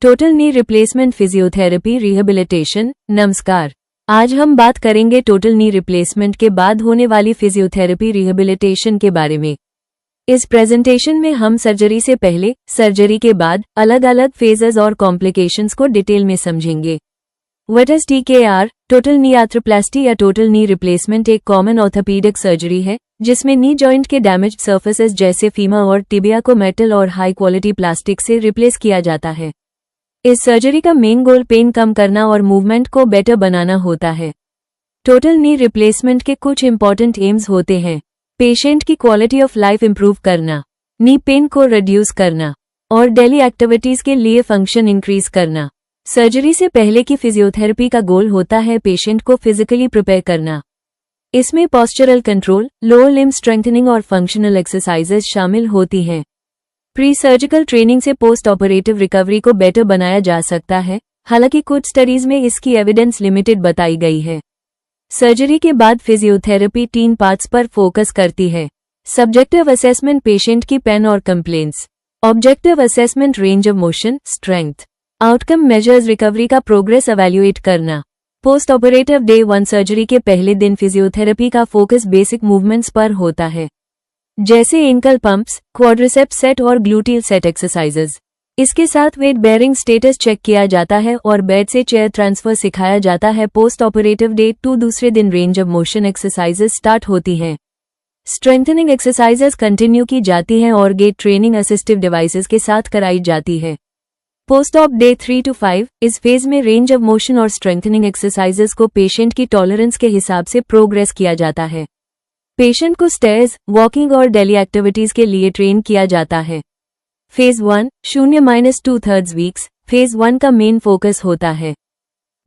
Total knee replacement physiotherapy rehabilitation. नमस्कार, आज हम बात करेंगे टोटल नी रिप्लेसमेंट के बाद होने वाली फिजियोथेरेपी रिहेबिलिटेशन के बारे में। इस प्रेजेंटेशन में हम सर्जरी से पहले, सर्जरी के बाद अलग अलग फेजेस और कॉम्प्लिकेशंस को डिटेल में समझेंगे। What is TKR? Total knee arthroplasty या टोटल नी रिप्लेसमेंट एक कॉमन ऑर्थोपेडिक सर्जरी है जिसमें नी जॉइंट के डैमेज्ड सर्फेसेस जैसे फीमर और टिबिया को मेटल और हाई क्वालिटी प्लास्टिक से रिप्लेस किया जाता है। इस सर्जरी का मेन गोल पेन कम करना और मूवमेंट को बेटर बनाना होता है। टोटल नी रिप्लेसमेंट के कुछ इंपॉर्टेंट एम्स होते हैं: पेशेंट की क्वालिटी ऑफ लाइफ इंप्रूव करना, नी पेन को रिड्यूस करना और डेली एक्टिविटीज के लिए फंक्शन इंक्रीज करना। सर्जरी से पहले की फिजियोथेरेपी का गोल होता है पेशेंट को फिजिकली प्रिपेयर करना। इसमें postural control, lower limb strengthening और फंक्शनल एक्सरसाइजेज शामिल होती हैं। प्री सर्जिकल ट्रेनिंग से पोस्ट ऑपरेटिव रिकवरी को बेटर बनाया जा सकता है, हालांकि कुछ स्टडीज में इसकी एविडेंस लिमिटेड बताई गई है। सर्जरी के बाद फिजियोथेरेपी 3 पार्ट्स पर फोकस करती है: सब्जेक्टिव असेसमेंट पेशेंट की पेन और complaints, objective assessment range of motion, strength, outcome measures recovery का प्रोग्रेस एवेल्युएट करना। पोस्ट ऑपरेटिव डे 1 सर्जरी के पहले दिन फिजियोथेरेपी का फोकस बेसिक मूवमेंट्स पर होता है, जैसे एंकल पंप्स, क्वाड्रिसेप्स सेट और ग्लूटियल सेट एक्सरसाइजेज। इसके साथ वेट बेयरिंग स्टेटस चेक किया जाता है और बेड से चेयर ट्रांसफर सिखाया जाता है। पोस्ट ऑपरेटिव डे 2 दूसरे दिन range of motion exercises start होती हैं। स्ट्रेंथनिंग एक्सरसाइजेज कंटिन्यू की जाती हैं और गेट ट्रेनिंग असिस्टिव डिवाइसेस के साथ कराई जाती है। पोस्ट ऑप डे 3 to 5 इस फेज में रेंज ऑफ मोशन और स्ट्रेंथनिंग एक्सरसाइजेज को पेशेंट की टॉलरेंस के हिसाब से प्रोग्रेस किया जाता है। पेशेंट को स्टेयर्स, वॉकिंग और डेली एक्टिविटीज के लिए ट्रेन किया जाता है। Phase 1 0-2/3 weeks. फेज 1 का मेन फोकस होता है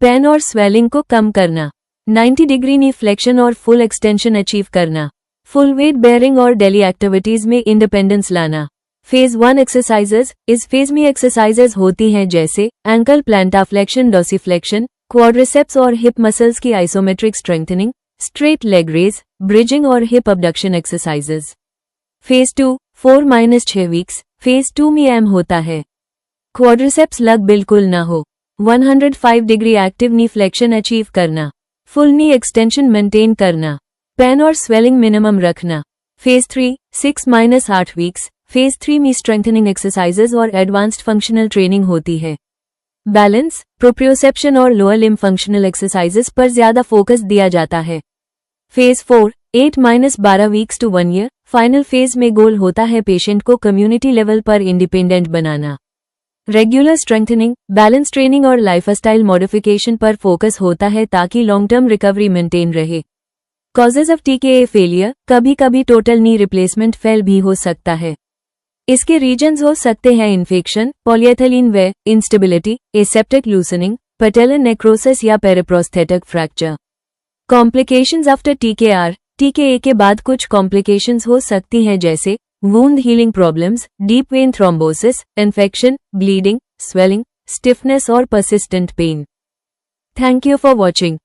पेन और स्वेलिंग को कम करना, 90 डिग्री नी फ्लेक्शन और फुल एक्सटेंशन अचीव करना, फुल वेट बेयरिंग और डेली एक्टिविटीज में इंडिपेंडेंस लाना। Phase 1 exercises. इस फेज में एक्सरसाइजेज होती हैं जैसे एंकल प्लांटाफ्लेक्शन, डॉर्सिफ्लेक्शन, क्वाड्रिसेप्स और हिप मसल्स की isometric strengthening, straight leg raise, bridging और hip abduction exercises. Phase 2 4-6 weeks. Phase 2 में एम होता है क्वाड्रिसेप्स लग बिल्कुल ना हो, 105 degree active knee flexion achieve करना, फुल नी एक्सटेंशन मेंटेन करना, पेन और स्वेलिंग मिनिमम रखना। Phase 3 6-8 weeks. फेज 3 में स्ट्रेंथनिंग एक्सरसाइजेज और एडवांस्ड फंक्शनल ट्रेनिंग होती है। बैलेंस, प्रोप्रियोसेप्शन और लोअर लिम्ब फंक्शनल एक्सरसाइजेज पर ज्यादा फोकस दिया जाता है। फेज 4 8-12 weeks to 1 year. Final phase में गोल होता है पेशेंट को कम्युनिटी लेवल पर इंडिपेंडेंट बनाना। रेगुलर स्ट्रेंथनिंग, बैलेंस ट्रेनिंग और लाइफस्टाइल मॉडिफिकेशन पर फोकस होता है ताकि लॉन्ग टर्म रिकवरी मेंटेन रहे। Causes of TKA failure. कभी कभी टोटल नी रिप्लेसमेंट फेल भी हो सकता है। इसके रीजन्स हो सकते हैं infection, polyethylene wear, instability, aseptic loosening, patellar necrosis या periprosthetic fracture. Complications after TKR। TKA के बाद कुछ कॉम्प्लिकेशंस हो सकती हैं जैसे wound healing problems, deep vein thrombosis, infection, bleeding, swelling, stiffness और persistent pain. Thank you for watching.